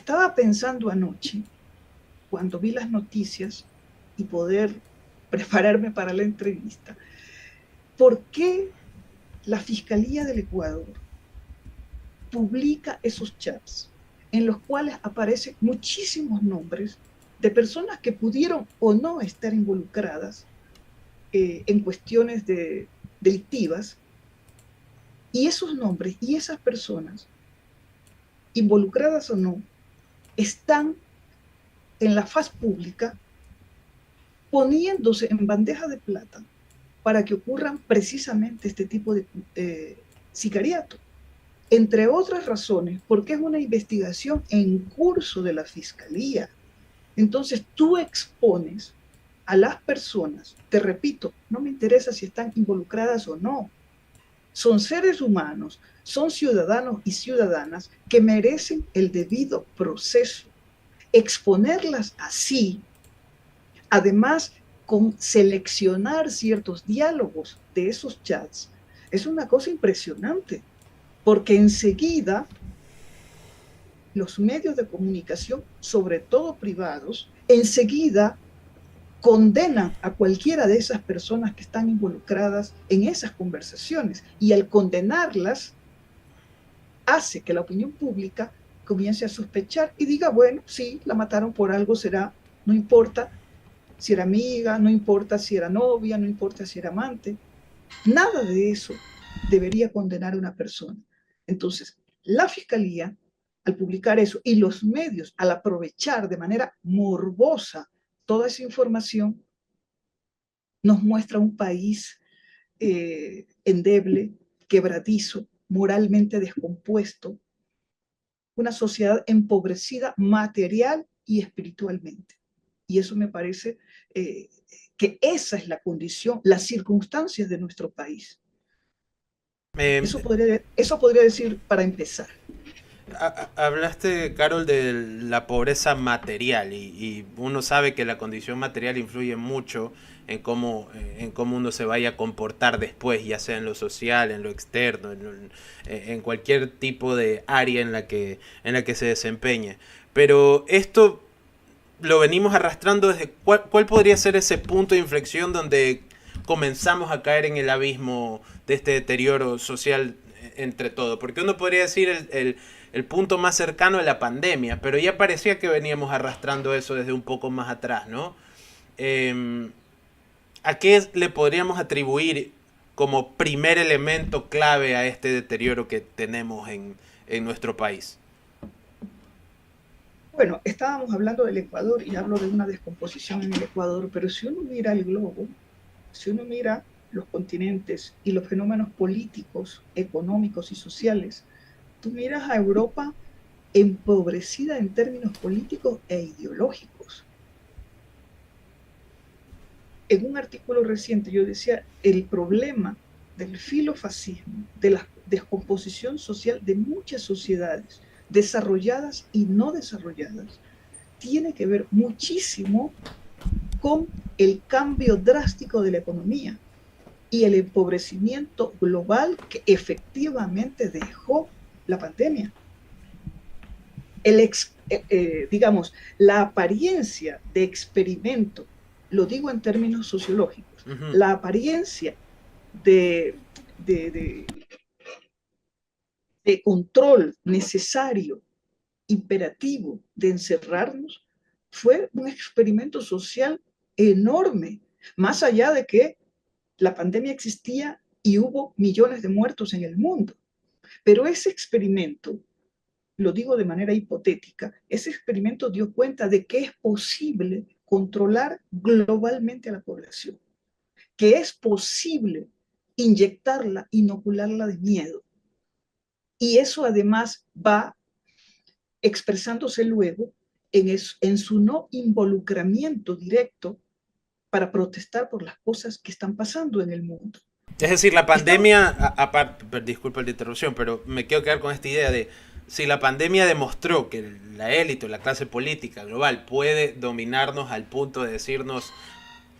estaba pensando anoche, cuando vi las noticias y poder prepararme para la entrevista, ¿por qué la Fiscalía del Ecuador publica esos chats en los cuales aparecen muchísimos nombres de personas que pudieron o no estar involucradas en cuestiones delictivas, y esos nombres y esas personas, involucradas o no, están en la faz pública poniéndose en bandeja de plata para que ocurran precisamente este tipo de sicariato? Entre otras razones, porque es una investigación en curso de la Fiscalía. Entonces tú expones a las personas, te repito, no me interesa si están involucradas o no, son seres humanos, son ciudadanos y ciudadanas que merecen el debido proceso. Exponerlas así, además con seleccionar ciertos diálogos de esos chats, es una cosa impresionante, porque enseguida los medios de comunicación, sobre todo privados, enseguida condenan a cualquiera de esas personas que están involucradas en esas conversaciones, y al condenarlas hace que la opinión pública comience a sospechar y diga, bueno, sí, la mataron por algo, será, no importa si era amiga, no importa si era novia, no importa si era amante. Nada de eso debería condenar a una persona. Entonces, la Fiscalía, al publicar eso, y los medios, al aprovechar de manera morbosa toda esa información, nos muestra un país endeble, quebradizo, moralmente descompuesto, una sociedad empobrecida material y espiritualmente. Y eso me parece que esa es la condición, las circunstancias de nuestro país. Eh, Eso podría decir para empezar. Hablaste, Carol, de la pobreza material y uno sabe que la condición material influye mucho en cómo uno se vaya a comportar después, ya sea en lo social, en lo externo, en cualquier tipo de área en la que se desempeñe. Pero esto lo venimos arrastrando desde cuál podría ser ese punto de inflexión donde comenzamos a caer en el abismo de este deterioro social entre todo. Porque uno podría decir el punto más cercano de la pandemia, pero ya parecía que veníamos arrastrando eso desde un poco más atrás, ¿no? Eh, ¿A qué le podríamos atribuir como primer elemento clave a este deterioro que tenemos en nuestro país? Bueno, estábamos hablando del Ecuador y hablo de una descomposición en el Ecuador, pero si uno mira el globo, si uno mira los continentes y los fenómenos políticos, económicos y sociales, tú miras a Europa empobrecida en términos políticos e ideológicos. En un artículo reciente yo decía, el problema del filofascismo, de la descomposición social de muchas sociedades, desarrolladas y no desarrolladas, tiene que ver muchísimo con el cambio drástico de la economía y el empobrecimiento global que efectivamente dejó la pandemia. Digamos, la apariencia de experimento, lo digo en términos sociológicos, Uh -huh. la apariencia de, de, de, de control necesario, imperativo de encerrarnos, fue un experimento social enorme, más allá de que la pandemia existía y hubo millones de muertos en el mundo. Pero ese experimento, lo digo de manera hipotética, ese experimento dio cuenta de que es posible controlar globalmente a la población, que es posible inyectarla, inocularla de miedo. Y eso además va expresándose luego en su no involucramiento directo para protestar por las cosas que están pasando en el mundo. Es decir, la Está, pandemia, aparte, disculpa la interrupción, pero me quiero quedar con esta idea de si la pandemia demostró que la élite o la clase política global puede dominarnos al punto de decirnos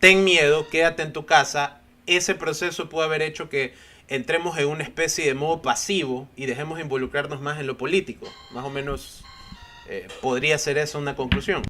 ten miedo, quédate en tu casa, ese proceso puede haber hecho que entremos en una especie de modo pasivo y dejemos de involucrarnos más en lo político. Más o menos ¿Podría ser eso una conclusión?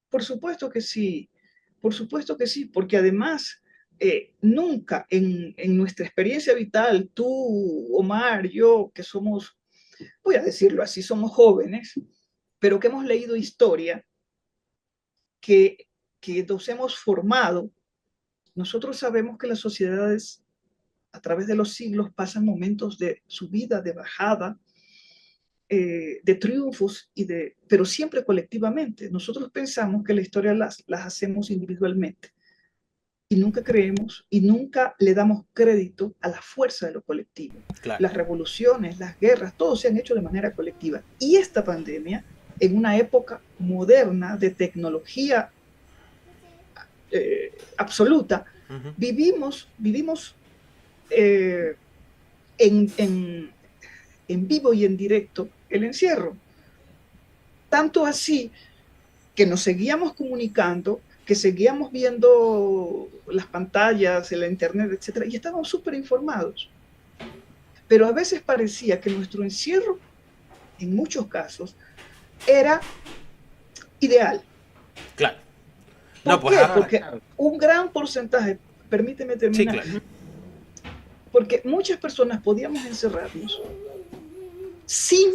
Por supuesto que sí, por supuesto que sí, porque además nunca en nuestra experiencia vital, tú, Omar, yo, que somos, voy a decirlo así, somos jóvenes, pero que hemos leído historia, que, que nos hemos formado, nosotros sabemos que las sociedades a través de los siglos pasan momentos de subida, de bajada, de triunfos, pero siempre colectivamente. Nosotros pensamos que la historia las hacemos individualmente y nunca creemos y nunca le damos crédito a la fuerza de lo colectivo. Claro. Las revoluciones, las guerras, todo se han hecho de manera colectiva. Y esta pandemia, en una época moderna de tecnología absoluta, vivimos eh, en vivo y en directo el encierro. Tanto así que nos seguíamos comunicando, que seguíamos viendo las pantallas, la internet, etcétera, y estábamos súper informados. Pero a veces parecía que nuestro encierro, en muchos casos, era ideal. Claro. ¿Por qué? Porque un gran porcentaje, permíteme terminar, sí, claro. Porque muchas personas podíamos encerrarnos sin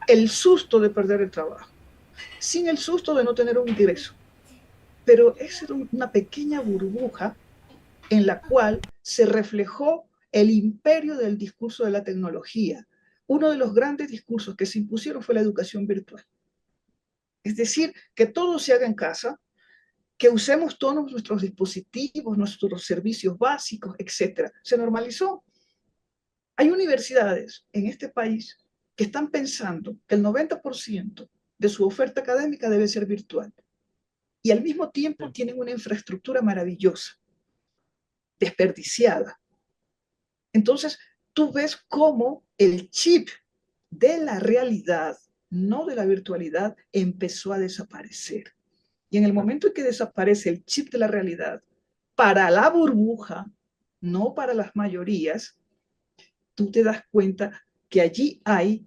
el susto de perder el trabajo, sin el susto de no tener un ingreso. Pero esa era una pequeña burbuja en la cual se reflejó el imperio del discurso de la tecnología. Uno de los grandes discursos que se impusieron fue la educación virtual. Es decir, que todo se haga en casa, que usemos todos nuestros dispositivos, nuestros servicios básicos, etc. Se normalizó. Hay universidades en este país que están pensando que el 90% de su oferta académica debe ser virtual. Y al mismo tiempo tienen una infraestructura maravillosa, desperdiciada. Entonces, tú ves cómo el chip de la realidad, no de la virtualidad, empezó a desaparecer. Y en el momento en que desaparece el chip de la realidad, para la burbuja, no para las mayorías, tú te das cuenta que allí hay,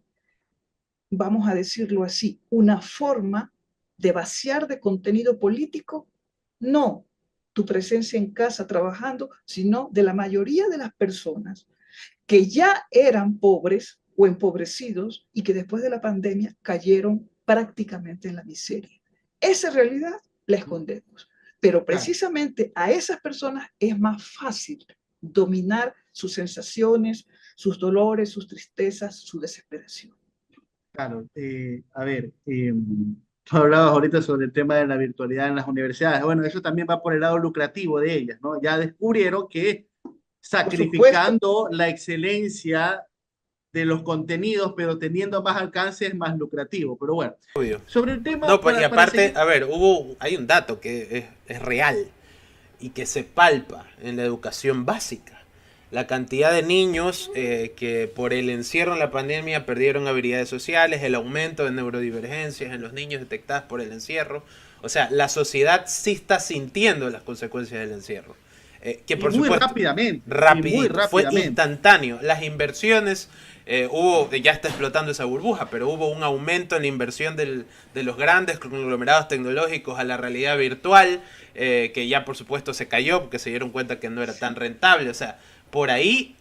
vamos a decirlo así, una forma de vaciar de contenido político, no tu presencia en casa trabajando, sino de la mayoría de las personas que ya eran pobres o empobrecidos y que después de la pandemia cayeron prácticamente en la miseria. Esa realidad la escondemos, pero precisamente a esas personas es más fácil dominar sus sensaciones, sus dolores, sus tristezas, su desesperación. Claro, a ver, tú hablabas ahorita sobre el tema de la virtualidad en las universidades. Bueno, eso también va por el lado lucrativo de ellas, ¿no? Ya descubrieron que sacrificando la excelencia de los contenidos, pero teniendo más alcance es más lucrativo. Pero bueno, obvio. Sobre el tema... No, pues, y aparte, a ver, hay un dato que es real y que se palpa en la educación básica. La cantidad de niños que por el encierro en la pandemia perdieron habilidades sociales, el aumento de neurodivergencias en los niños detectadas por el encierro. O sea, la sociedad sí está sintiendo las consecuencias del encierro. Que por muy supuesto, rápidamente. Fue instantáneo. Las inversiones, ya está explotando esa burbuja, pero hubo un aumento en la inversión de los grandes conglomerados tecnológicos a la realidad virtual, que ya por supuesto se cayó porque se dieron cuenta que no era tan rentable. O sea, por ahí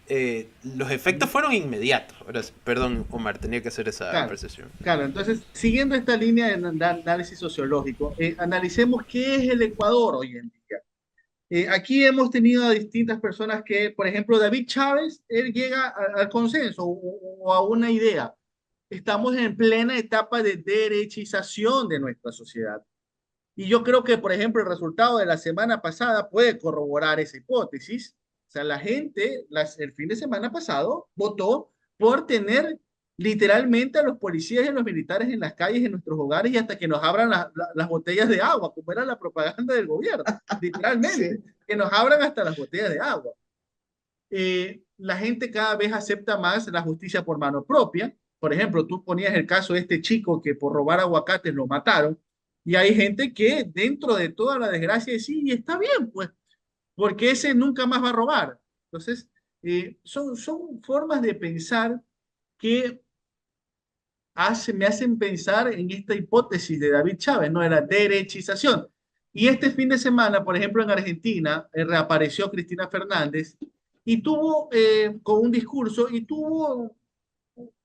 los efectos fueron inmediatos. Ahora, perdón, Omar, tenía que hacer esa apreciación. Claro, entonces, siguiendo esta línea de análisis sociológico, analicemos qué es el Ecuador hoy en día. Aquí hemos tenido a distintas personas que, por ejemplo, David Chávez, él llega al consenso o a una idea. Estamos en plena etapa de derechización de nuestra sociedad. Y yo creo que, por ejemplo, el resultado de la semana pasada puede corroborar esa hipótesis. O sea, la gente el fin de semana pasado votó por tener literalmente a los policías y a los militares en las calles, en nuestros hogares y hasta que nos abran las botellas de agua, como era la propaganda del gobierno, literalmente, sí. Que nos abran hasta las botellas de agua. La gente cada vez acepta más la justicia por mano propia. Por ejemplo, tú ponías el caso de este chico que por robar aguacates lo mataron y hay gente que dentro de toda la desgracia dice, sí, está bien, pues, porque ese nunca más va a robar. Entonces, son formas de pensar que me hacen pensar en esta hipótesis de David Chávez, ¿no? De la derechización. Y este fin de semana, por ejemplo, en Argentina, reapareció Cristina Fernández y tuvo con un discurso y tuvo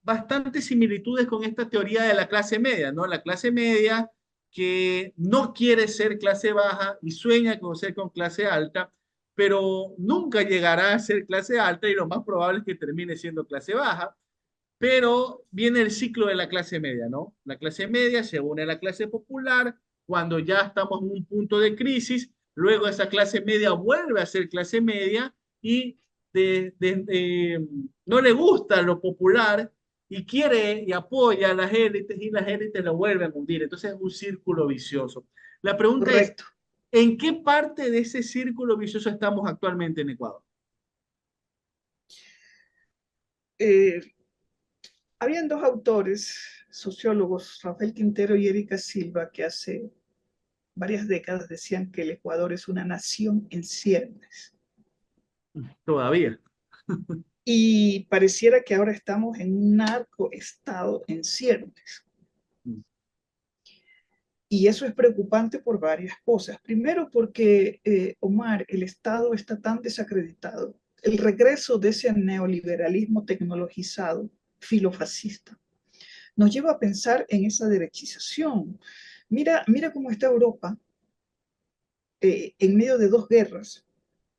bastantes similitudes con esta teoría de la clase media, ¿no? La clase media que no quiere ser clase baja y sueña con ser con clase alta, pero nunca llegará a ser clase alta y lo más probable es que termine siendo clase baja. Pero viene el ciclo de la clase media, ¿no? La clase media se une a la clase popular cuando ya estamos en un punto de crisis, luego esa clase media vuelve a ser clase media y no le gusta lo popular y quiere y apoya a las élites y las élites lo vuelven a hundir. Entonces es un círculo vicioso. La pregunta es, Correcto. ¿en qué parte de ese círculo vicioso estamos actualmente en Ecuador? Eh, Habían dos autores, sociólogos, Rafael Quintero y Erika Silva, que hace varias décadas decían que el Ecuador es una nación en ciernes. Todavía. Y pareciera que ahora estamos en un narcoestado en ciernes. Y eso es preocupante por varias cosas. Primero porque, Omar, el Estado está tan desacreditado. El regreso de ese neoliberalismo tecnologizado, filofascista, nos lleva a pensar en esa derechización. Mira cómo está Europa en medio de dos guerras,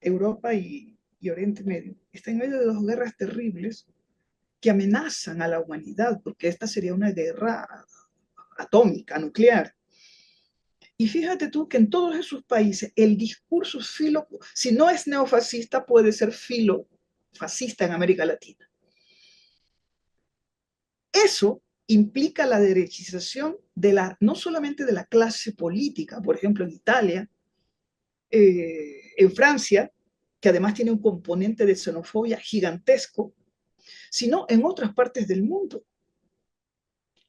Europa y Oriente Medio. Está en medio de dos guerras terribles que amenazan a la humanidad, porque esta sería una guerra atómica, nuclear. Y fíjate tú que en todos esos países el discurso si no es neofascista, puede ser filofascista en América Latina. Eso implica la derechización no solamente de la clase política, por ejemplo en Italia, en Francia, que además tiene un componente de xenofobia gigantesco, sino en otras partes del mundo.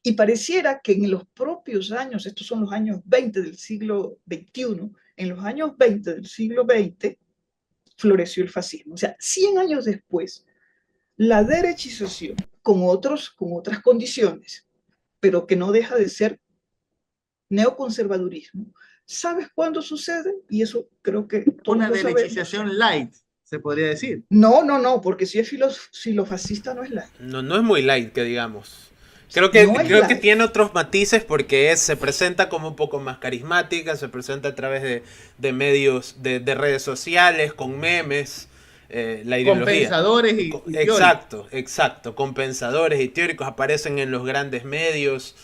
Y pareciera que en los propios años, estos son los años 20 del siglo XXI, en los años 20 del siglo XX floreció el fascismo. O sea, 100 años después, la derechización con otras condiciones, pero que no deja de ser neoconservadurismo. ¿Sabes cuándo sucede? Y eso creo que todos Una lo sabemos. derechización light, se podría decir. No, porque si es filofascista no es light. No, no es muy light, que digamos. No es Creo que light. tiene otros matices porque se presenta como un poco más carismática, se presenta a través de medios, de redes sociales, con memes, la ideología. Compensadores y teóricos. Exacto, exacto. Compensadores y teóricos aparecen en los grandes medios.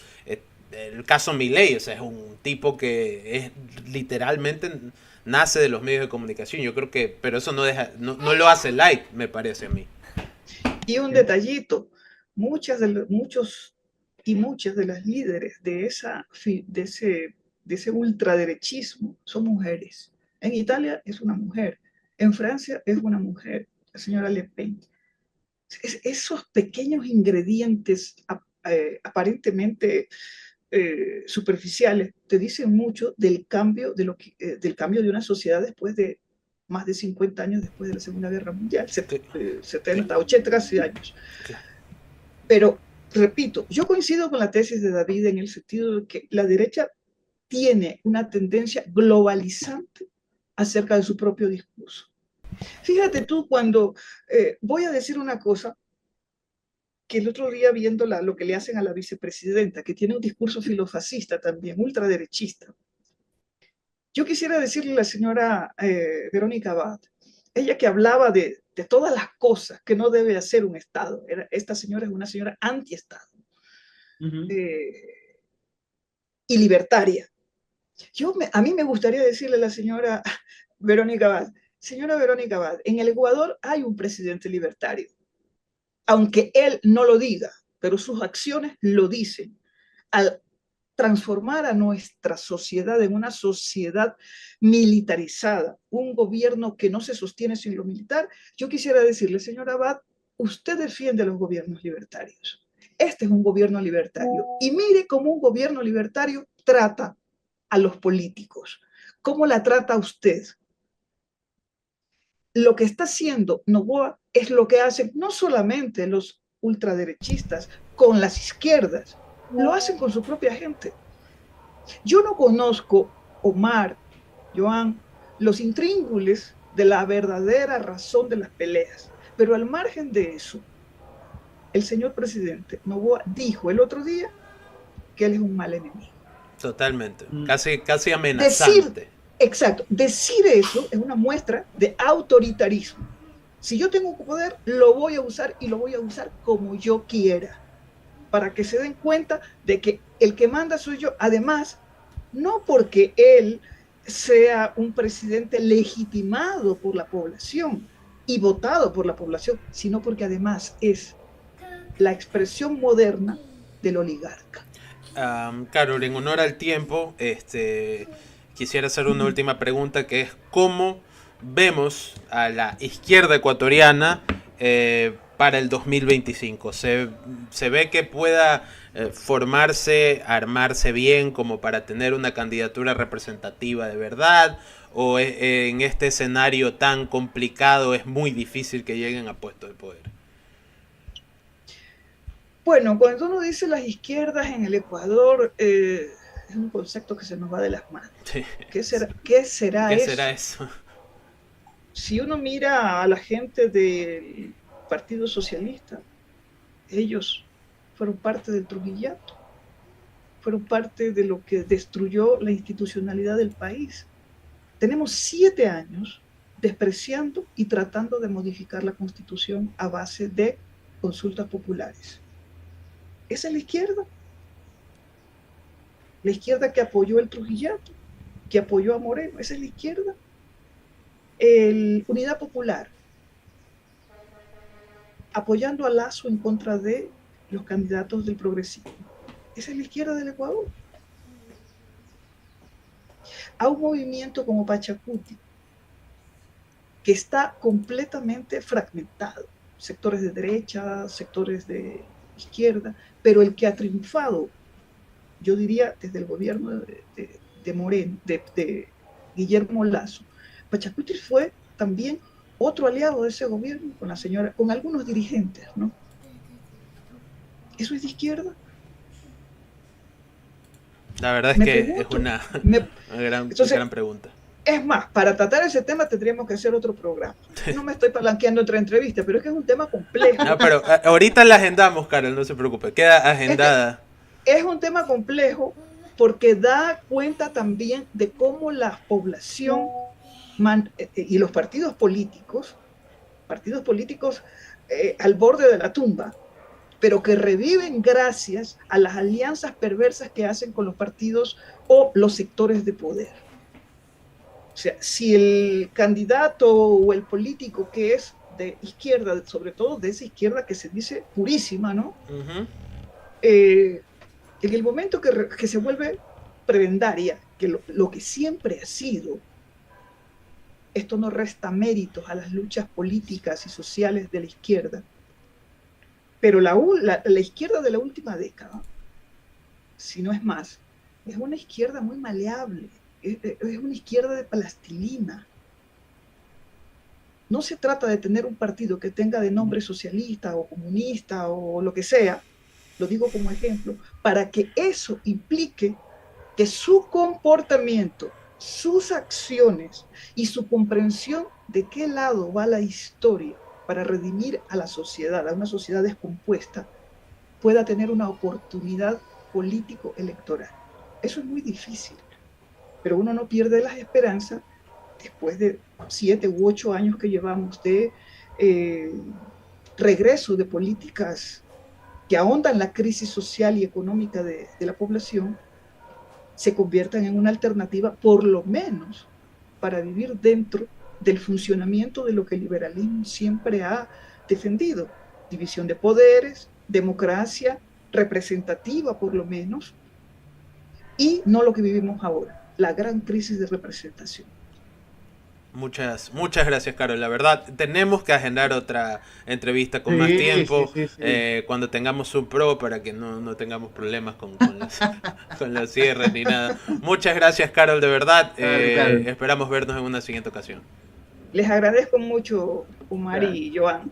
El caso Milei, o sea, es un tipo que es literalmente nace de los medios de comunicación. Yo creo que, pero eso no lo hace light, me parece a mí. Y un detallito, muchos y muchas de las líderes de ese ultraderechismo son mujeres. En Italia es una mujer, en Francia es una mujer, la señora Le Pen. Esos pequeños ingredientes aparentemente superficiales te dicen mucho del cambio del cambio de una sociedad después de más de 50 años después de la Segunda Guerra Mundial, 70, 80, casi años. Pero, repito, yo coincido con la tesis de David en el sentido de que la derecha tiene una tendencia globalizante acerca de su propio discurso. Fíjate tú cuando voy a decir una cosa que el otro día viendo lo que le hacen a la vicepresidenta, que tiene un discurso filofascista también, ultraderechista. Yo quisiera decirle a la señora Verónica Abad, ella que hablaba de todas las cosas que no debe hacer un Estado. Esta señora es una señora anti-Estado y libertaria. A mí me gustaría decirle a la señora Verónica Abad, señora Verónica Abad, en el Ecuador hay un presidente libertario, aunque él no lo diga, pero sus acciones lo dicen. Al transformar a nuestra sociedad en una sociedad militarizada, un gobierno que no se sostiene sin lo militar, yo quisiera decirle, señora Abad, usted defiende a los gobiernos libertarios. Este es un gobierno libertario. Y mire cómo un gobierno libertario trata a los políticos. ¿Cómo la trata usted? Lo que está haciendo Noboa es lo que hacen no solamente los ultraderechistas con las izquierdas, lo hacen con su propia gente. Yo no conozco, Omar, Joan, los intríngulis de la verdadera razón de las peleas, pero al margen de eso, el señor presidente Noboa dijo el otro día que él es un mal enemigo. Totalmente, casi amenazante. Decir eso es una muestra de autoritarismo. Si yo tengo poder, lo voy a usar y lo voy a usar como yo quiera, para que se den cuenta de que el que manda soy yo. Además, no porque él sea un presidente legitimado por la población y votado por la población, sino porque además es la expresión moderna del oligarca. Carol, en honor al tiempo, quisiera hacer una última pregunta, que es ¿cómo vemos a la izquierda ecuatoriana para el 2025? ¿Se ve que pueda formarse, armarse bien como para tener una candidatura representativa de verdad? ¿O en este escenario tan complicado es muy difícil que lleguen a puestos de poder? Bueno, cuando uno dice las izquierdas en el Ecuador, es un concepto que se nos va de las manos. Sí. ¿Qué será eso? Si uno mira a la gente del Partido Socialista, ellos fueron parte del Trujillato, fueron parte de lo que destruyó la institucionalidad del país. Tenemos 7 años despreciando y tratando de modificar la Constitución a base de consultas populares. Esa es la izquierda. La izquierda que apoyó el Trujillato, que apoyó a Moreno, esa es la izquierda. Unidad Popular, apoyando a Lazo en contra de los candidatos del progresismo. Esa es la izquierda del Ecuador. A un movimiento como Pachacuti, que está completamente fragmentado, sectores de derecha, sectores de izquierda, pero el que ha triunfado, yo diría, desde el gobierno de Moreno, de Guillermo Lazo. Pachacuti fue también otro aliado de ese gobierno con algunos dirigentes, ¿no? ¿Eso es de izquierda? La verdad es que es una gran pregunta. Es más, para tratar ese tema tendríamos que hacer otro programa. No me estoy palanqueando otra entrevista, pero es que es un tema complejo. No, pero ahorita la agendamos, Carol, no se preocupe, queda agendada. Es un tema complejo porque da cuenta también de cómo la población y los partidos políticos al borde de la tumba, pero que reviven gracias a las alianzas perversas que hacen con los partidos o los sectores de poder. O sea, si el candidato o el político que es de izquierda, sobre todo de esa izquierda que se dice purísima, ¿no? Uh-huh. En el momento que se vuelve prebendaria, que lo que siempre ha sido, esto no resta méritos a las luchas políticas y sociales de la izquierda, pero la izquierda de la última década, si no es más, es una izquierda muy maleable, es una izquierda de plastilina. No se trata de tener un partido que tenga de nombre socialista o comunista o lo que sea, lo digo como ejemplo, para que eso implique que su comportamiento, sus acciones y su comprensión de qué lado va la historia para redimir a la sociedad, a una sociedad descompuesta, pueda tener una oportunidad político-electoral. Eso es muy difícil, pero uno no pierde las esperanzas después de 7 u 8 años que llevamos de regreso de políticas que ahondan la crisis social y económica de la población, se conviertan en una alternativa, por lo menos, para vivir dentro del funcionamiento de lo que el liberalismo siempre ha defendido: división de poderes, democracia representativa, por lo menos, y no lo que vivimos ahora, la gran crisis de representación. Muchas gracias, Carol. La verdad, tenemos que agendar otra entrevista con más tiempo, sí. Cuando tengamos un pro, para que no tengamos problemas con los cierres ni nada. Muchas gracias, Carol, de verdad. Claro. Esperamos vernos en una siguiente ocasión. Les agradezco mucho, Omar y Joan.